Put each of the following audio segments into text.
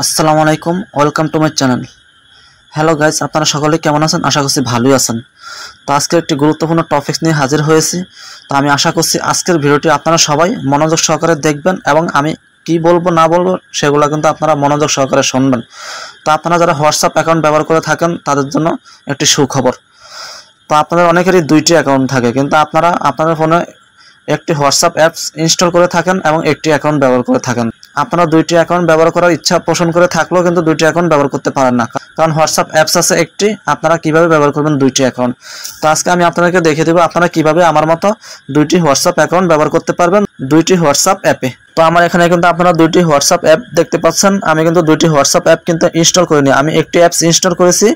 আসসালামু আলাইকুম, welcome to my channel. Hello guys, আপনারা সকলে কেমন আছেন? আশা করছি ভালোই আছেন। তো আজকে একটি গুরুত্বপূর্ণ টপিক নিয়ে হাজির হয়েছি। তো আমি আশা করছি আজকের ভিডিওটি আপনারা সবাই মনোযোগ সহকারে দেখবেন এবং আমি কি বলবো না বলবো সেগুলো কিন্তু আপনারা মনোযোগ সহকারে শুনবেন। তো আপনারা যারা হোয়াটসঅ্যাপ অ্যাকাউন্ট ব্যবহার করে থাকেন তাদের জন্য একটি সুখবর। তো আপনাদের অনেকেরই দুইটি অ্যাকাউন্ট থাকে, কিন্তু আপনারা আপনাদের ফোনে একটি হোয়াটসঅ্যাপ অ্যাপস ইনস্টল করে থাকেন এবং একটি অ্যাকাউন্ট ব্যবহার করে থাকেন। আপনারা দুইটি অ্যাকাউন্ট ব্যবহার করার ইচ্ছা পোষণ করে থাকলেও কিন্তু দুইটি অ্যাকাউন্ট ব্যবহার করতে পারেন না, কারণ হোয়াটসঅ্যাপ অ্যাপস আছে একটি, আপনারা কিভাবে ব্যবহার করবেন দুইটি অ্যাকাউন্ট। তো আজকে আমি আপনাদেরকে দেখিয়ে দেবো আপনারা কিভাবে আমার মতো দুইটি হোয়াটসঅ্যাপ অ্যাকাউন্ট ব্যবহার করতে পারবেন দুইটি হোয়াটসঅ্যাপ অ্যাপে। তো আমার এখানে কিন্তু আপনারা দুইটি হোয়াটসঅ্যাপ অ্যাপ দেখতে পাচ্ছেন। আমি কিন্তু দুইটি হোয়াটসঅ্যাপ অ্যাপ কিন্তু ইনস্টল করিনি, আমি একটি অ্যাপস ইনস্টল করেছি।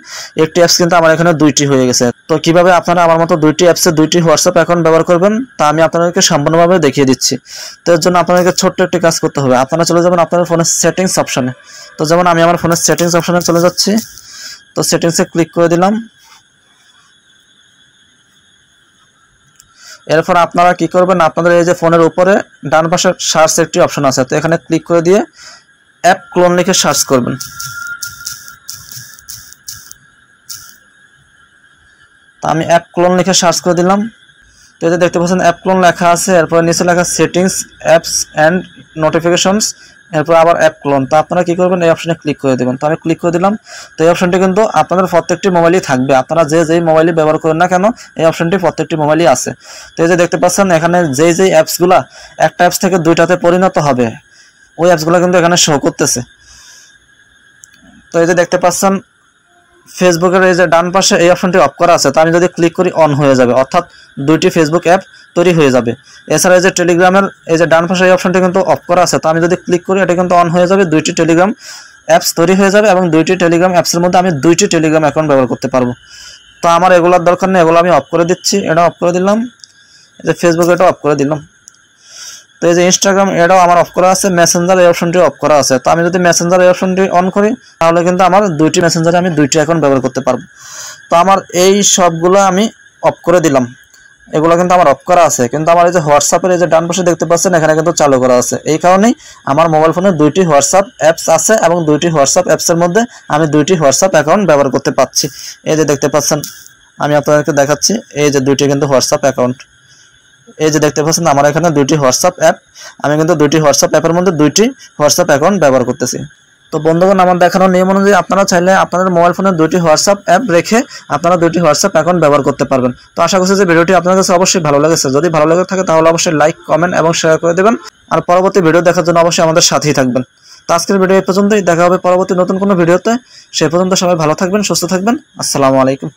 একটি অ্যাপস কিন্তু আমার এখানে দুইটি হয়ে গেছে। তো কিভাবে আপনারা আমার মতো দুইটি অ্যাপসে দুইটি হোয়াটসঅ্যাপ অ্যাকাউন্ট ব্যবহার করবেন তা আমি আপনাদেরকে সম্পূর্ণভাবে দেখিয়ে দিচ্ছি। তো এর জন্য আপনাদেরকে ছোট্ট একটি কাজ করতে হবে। আপনারা চলে যাবেন আপনাদের ফোনের সেটিংস অপশনে। তো যেমন আমি আমার ফোনের সেটিংস অপশনে চলে যাচ্ছি। তো সেটিংসে ক্লিক করে দিলাম। এরপর আপনারা কি করবেন, আপনাদের এই যে ফোনের উপরে ডান পাশে সার্চ একটি অপশন আছে, তো এখানে ক্লিক করে দিয়ে অ্যাপ ক্লোন লিখে সার্চ করবেন। তো আমি অ্যাপ ক্লোন লিখে সার্চ করে দিলাম। তো এই যে দেখতে পাচ্ছেন অ্যাপ ক্লোন লেখা আছে, এরপর নিচে লেখা সেটিংস অ্যাপস অ্যান্ড নোটিফিকেশনস, এরপর আবার অ্যাপ ক্লোন। তো আপনারা কি করবেন, এই অপশনে ক্লিক করে দেবেন। তো আমি ক্লিক করে দিলাম। তো এই অপশনটি কিন্তু আপনাদের প্রত্যেকটি মোবাইলই থাকবে, আপনারা যেই মোবাইলই ব্যবহার করেন না কেন এই অপশনটি প্রত্যেকটি মোবাইলই আছে। তো এই যে দেখতে পাচ্ছেন এখানে যেই অ্যাপসগুলা একটা অ্যাপস থেকে দুইটাতে পরিণত হবে ওই অ্যাপসগুলো কিন্তু এখানে শো করতেছে। তো এই যে দেখতে পাচ্ছেন ফেসবুকের এই যে ডান পাশে এই অপশনটি অফ করা আছে, তো আমি যদি ক্লিক করি অন হয়ে যাবে, অর্থাৎ দুইটি ফেসবুক অ্যাপ তৈরি হয়ে যাবে। এছাড়া এই যে টেলিগ্রামের এই যে ডান পাশে এই অপশনটি কিন্তু অফ করা আছে, তো আমি যদি ক্লিক করি এটা কিন্তু অন হয়ে যাবে, দুইটি টেলিগ্রাম অ্যাপস তৈরি হয়ে যাবে এবং দুইটি টেলিগ্রাম অ্যাপসের মধ্যে আমি দুইটি টেলিগ্রাম অ্যাকাউন্ট ব্যবহার করতে পারবো। তো আমার এগুলোর দরকার নেই, এগুলো আমি অফ করে দিচ্ছি। এটা অফ করে দিলাম, এই যে ফেসবুক এটা অফ করে দিলাম। তো এই যে ইনস্টাগ্রাম এটাও আমার অফ করা আছে, মেসেঞ্জার এই অপশনটি অফ করা আছে। তো আমি যদি মেসেঞ্জার এই অপশনটি অন করি তাহলে কিন্তু আমার দুইটি মেসেঞ্জারে আমি দুইটি অ্যাকাউন্ট ব্যবহার করতে পারবো। তো আমার এই সবগুলো আমি অফ করে দিলাম, এগুলো কিন্তু আমার অফ করা আছে, কিন্তু আমার এই যে হোয়াটসঅ্যাপের এই যে ডান পাশে দেখতে পাচ্ছেন এখানে কিন্তু চালু করা আছে। এই কারণেই আমার মোবাইল ফোনে দুইটি হোয়াটসঅ্যাপ অ্যাপস আছে এবং দুইটি হোয়াটসঅ্যাপ অ্যাপসের মধ্যে আমি দুইটি হোয়াটসঅ্যাপ অ্যাকাউন্ট ব্যবহার করতে পারছি। এই যে দেখতে পাচ্ছেন আমি আপনাদেরকে দেখাচ্ছি, এই যে দুইটি কিন্তু হোয়াটসঅ্যাপ অ্যাকাউন্ট, এই যে দেখতে পাচ্ছেন আমার এখানে দুইটি হোয়াটসঅ্যাপ অ্যাপ, আমি কিন্তু দুইটি হোয়াটসঅ্যাপ অ্যাপের মধ্যে দুইটি হোয়াটসঅ্যাপ অ্যাকাউন্ট ব্যবহার করতেছি। তো বন্ধুগণ, আমার দেখানোর নিয়ম অনুযায়ী আপনারা চাইলে আপনাদের মোবাইল ফোনে দুইটি হোয়াটসঅ্যাপ অ্যাপ রেখে আপনারা দুইটি হোয়াটসঅ্যাপ অ্যাকাউন্ট ব্যবহার করতে পারবেন। তো আশা করছি যে ভিডিওটি আপনাদের কাছে অবশ্যই ভালো লেগেছে। যদি ভালো লেগে থাকে তাহলে অবশ্যই লাইক, কমেন্ট এবং শেয়ার করে দেবেন। আর পরবর্তী ভিডিও দেখার জন্য অবশ্যই আমাদের সাথেই থাকবেন। তো আজকের ভিডিও এই পর্যন্তই, দেখা হবে পরবর্তী নতুন কোনো ভিডিওতে। সে পর্যন্ত সবাই ভালো থাকবেন, সুস্থ থাকবেন। আসসালামু আলাইকুম।